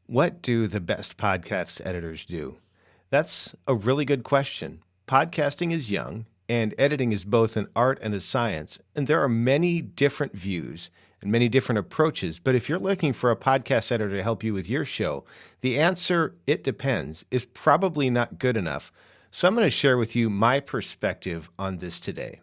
What do the best podcast editors do? That's a really good question. Podcasting is young, and editing is both an art and a science, and there are many different views and many different approaches. But if you're looking for a podcast editor to help you with your show, the answer, it depends, is probably not good enough. So I'm going to share with you my perspective on this today.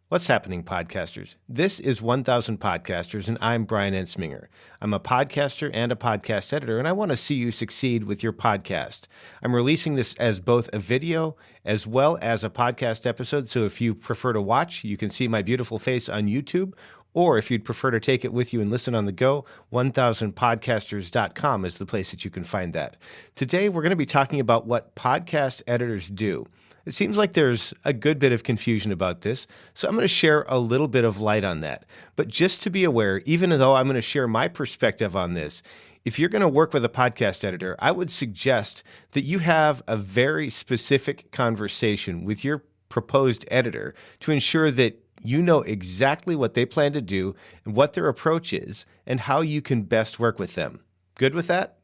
What's happening, podcasters? This is 1000 Podcasters, and I'm Brian Ensminger. I'm a podcaster and a podcast editor, and I want to see you succeed with your podcast. I'm releasing this as both a video as well as a podcast episode, so if you prefer to watch, you can see my beautiful face on YouTube, or if you'd prefer to take it with you and listen on the go, 1000podcasters.com is the place that you can find that. Today, we're going to be talking about what podcast editors do. It seems like there's a good bit of confusion about this, so I'm going to share a little bit of light on that. But just to be aware, even though I'm going to share my perspective on this, if you're going to work with a podcast editor, I would suggest that you have a very specific conversation with your proposed editor to ensure that you know exactly what they plan to do and what their approach is and how you can best work with them. Good with that?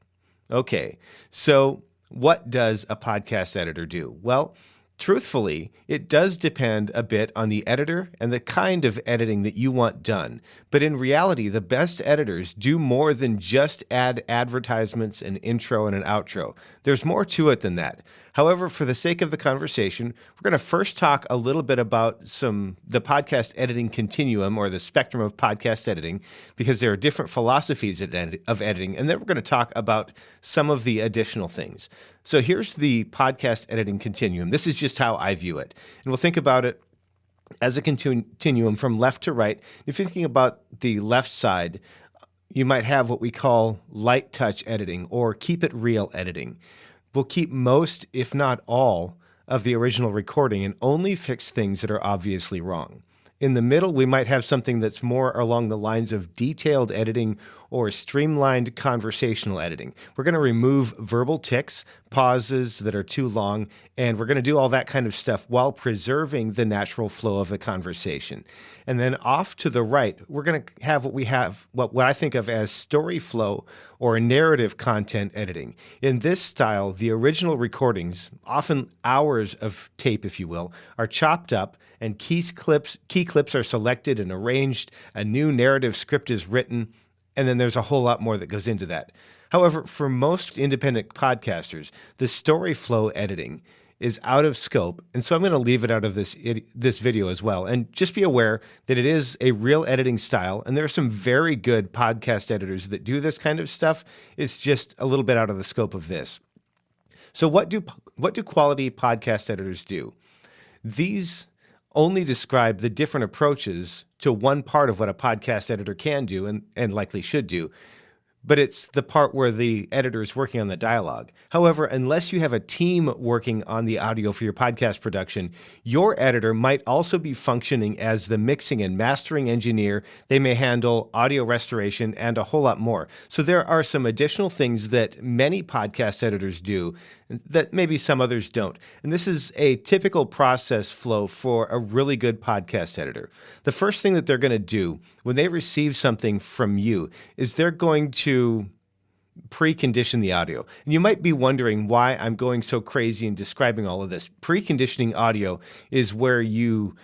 Okay, so what does a podcast editor do? Well, truthfully, it does depend a bit on the editor and the kind of editing that you want done. But in reality, the best editors do more than just add advertisements, an intro, and an outro. There's more to it than that. However, for the sake of the conversation, we're going to first talk a little bit about the podcast editing continuum or the spectrum of podcast editing, because there are different philosophies of editing, and then we're going to talk about some of the additional things. So here's the podcast editing continuum. This is just how I view it. And we'll think about it as a continuum from left to right. If you're thinking about the left side, you might have what we call light touch editing or keep it real editing. We'll keep most, if not all, of the original recording and only fix things that are obviously wrong. In the middle, we might have something that's more along the lines of detailed editing or streamlined conversational editing. We're going to remove verbal tics, pauses that are too long, and we're going to do all that kind of stuff while preserving the natural flow of the conversation. And then off to the right, we're going to have what I think of as story flow or narrative content editing. In this style, the original recordings, often hours of tape, if you will, are chopped up and key clips are selected and arranged, a new narrative script is written, and then there's a whole lot more that goes into that. However, for most independent podcasters, the story flow editing is out of scope, and so I'm going to leave it out of this video as well. And just be aware that it is a real editing style, and there are some very good podcast editors that do this kind of stuff. It's just a little bit out of the scope of this. So what do quality podcast editors do? These only describe the different approaches to one part of what a podcast editor can do and likely should do. But it's the part where the editor is working on the dialogue. However, unless you have a team working on the audio for your podcast production, your editor might also be functioning as the mixing and mastering engineer. They may handle audio restoration and a whole lot more. So there are some additional things that many podcast editors do that maybe some others don't. And this is a typical process flow for a really good podcast editor. The first thing that they're going to do when they receive something from you is they're going to precondition the audio. And you might be wondering why I'm going so crazy in describing all of this. Preconditioning audio is where you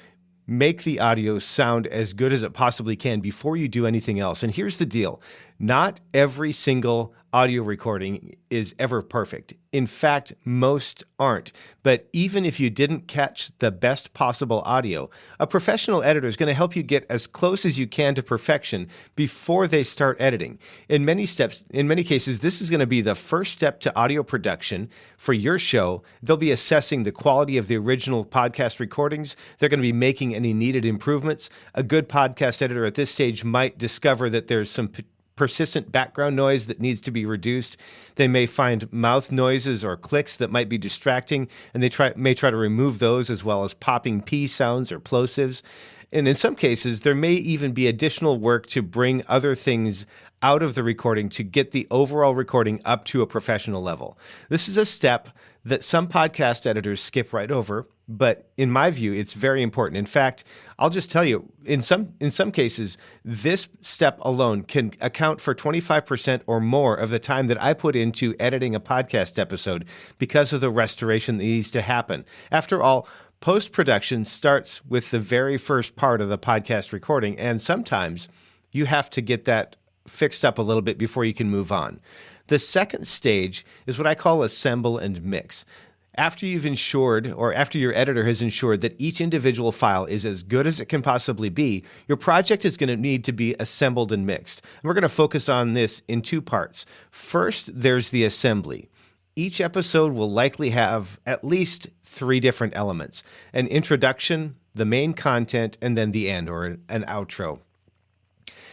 make the audio sound as good as it possibly can before you do anything else. And here's the deal. Not every single audio recording is ever perfect. In fact, most aren't. But even if you didn't catch the best possible audio, a professional editor is going to help you get as close as you can to perfection before they start editing. In many cases, this is going to be the first step to audio production for your show. They'll be assessing the quality of the original podcast recordings. They're going to be making any needed improvements. A good podcast editor at this stage might discover that there's some persistent background noise that needs to be reduced. They may find mouth noises or clicks that might be distracting, and they may try to remove those, as well as popping P sounds or plosives. And in some cases, there may even be additional work to bring other things out of the recording to get the overall recording up to a professional level. This is a step that some podcast editors skip right over, but in my view, it's very important. In fact, I'll just tell you, in some cases, this step alone can account for 25% or more of the time that I put into editing a podcast episode because of the restoration that needs to happen. After all, post-production starts with the very first part of the podcast recording, and sometimes you have to get that fixed up a little bit before you can move on. The second stage is what I call assemble and mix. After you've ensured, or after your editor has ensured that each individual file is as good as it can possibly be, your project is going to need to be assembled and mixed. And we're going to focus on this in two parts. First, there's the assembly. Each episode will likely have at least 3 different elements: an introduction, the main content, and then the end, or an outro.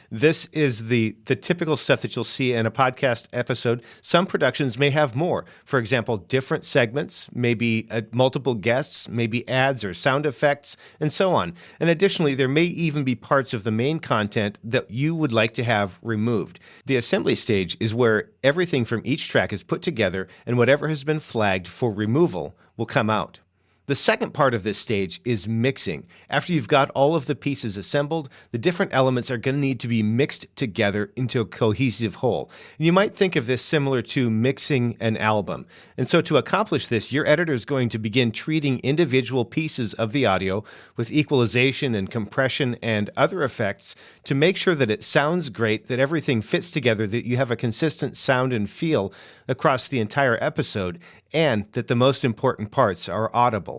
This is the typical stuff that you'll see in a podcast episode. Some productions may have more. For example, different segments, maybe multiple guests, maybe ads or sound effects, and so on. And additionally, there may even be parts of the main content that you would like to have removed. The assembly stage is where everything from each track is put together, and whatever has been flagged for removal will come out. The second part of this stage is mixing. After you've got all of the pieces assembled, the different elements are going to need to be mixed together into a cohesive whole. And you might think of this similar to mixing an album. And so to accomplish this, your editor is going to begin treating individual pieces of the audio with equalization and compression and other effects to make sure that it sounds great, that everything fits together, that you have a consistent sound and feel across the entire episode, and that the most important parts are audible.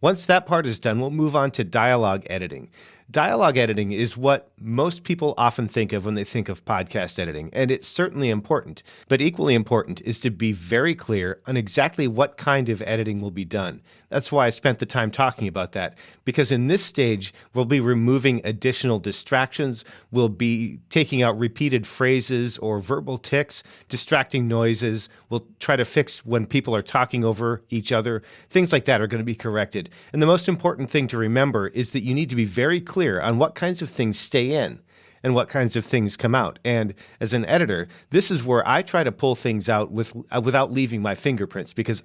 Once that part is done, we'll move on to dialogue editing. Dialogue editing is what most people often think of when they think of podcast editing, and it's certainly important. But equally important is to be very clear on exactly what kind of editing will be done. That's why I spent the time talking about that, because in this stage, we'll be removing additional distractions, we'll be taking out repeated phrases or verbal tics, distracting noises, we'll try to fix when people are talking over each other. Things like that are going to be corrected. And the most important thing to remember is that you need to be very clear on what kinds of things stay in and what kinds of things come out. And as an editor, this is where I try to pull things out without leaving my fingerprints, because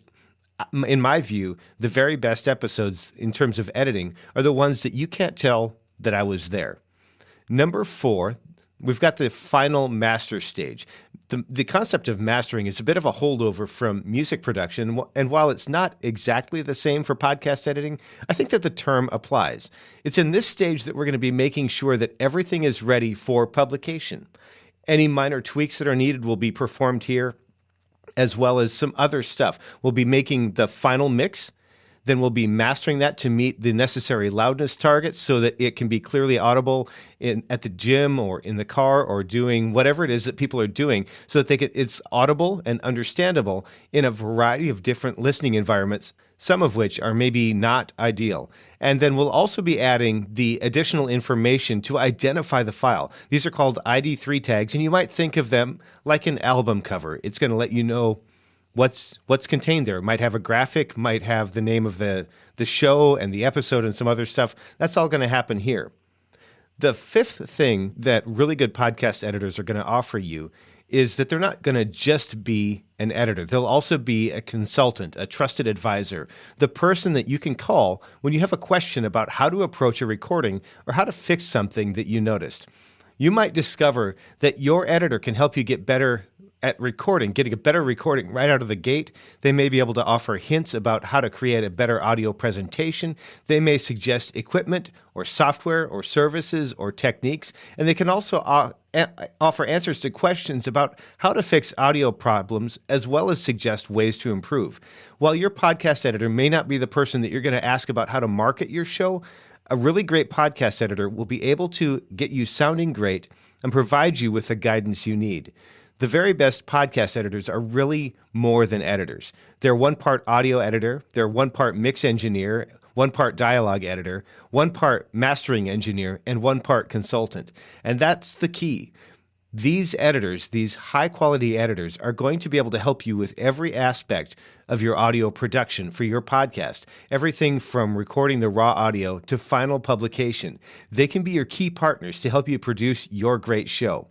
in my view, the very best episodes in terms of editing are the ones that you can't tell that I was there. Number 4, we've got the final master stage. The concept of mastering is a bit of a holdover from music production, and while it's not exactly the same for podcast editing, I think that the term applies. It's in this stage that we're going to be making sure that everything is ready for publication. Any minor tweaks that are needed will be performed here, as well as some other stuff. We'll be making the final mix. Then we'll be mastering that to meet the necessary loudness targets so that it can be clearly audible at the gym or in the car or doing whatever it is that people are doing, so that it's audible and understandable in a variety of different listening environments, some of which are maybe not ideal. And then we'll also be adding the additional information to identify the file. These are called ID3 tags, and you might think of them like an album cover. It's going to let you know what's contained there. It might have a graphic, might have the name of the show and the episode and some other stuff. That's all going to happen here. The fifth thing that really good podcast editors are going to offer you is that they're not going to just be an editor. They'll also be a consultant, a trusted advisor, the person that you can call when you have a question about how to approach a recording or how to fix something that you noticed. You might discover that your editor can help you get better at recording, getting a better recording right out of the gate. They may be able to offer hints about how to create a better audio presentation. They may suggest equipment or software or services or techniques. And they can also offer answers to questions about how to fix audio problems, as well as suggest ways to improve. While your podcast editor may not be the person that you're going to ask about how to market your show, a really great podcast editor will be able to get you sounding great and provide you with the guidance you need. The very best podcast editors are really more than editors. They're one part audio editor, they're one part mix engineer, one part dialogue editor, one part mastering engineer, and one part consultant. And that's the key. These editors, these high-quality editors, are going to be able to help you with every aspect of your audio production for your podcast. Everything from recording the raw audio to final publication. They can be your key partners to help you produce your great show.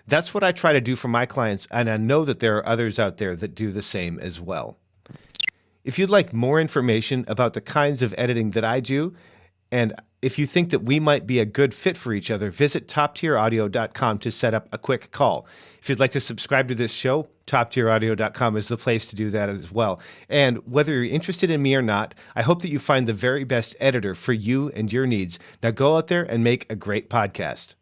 That's what I try to do for my clients, and I know that there are others out there that do the same as well. If you'd like more information about the kinds of editing that I do, and if you think that we might be a good fit for each other, visit toptieraudio.com to set up a quick call. If you'd like to subscribe to this show, toptieraudio.com is the place to do that as well. And whether you're interested in me or not, I hope that you find the very best editor for you and your needs. Now go out there and make a great podcast.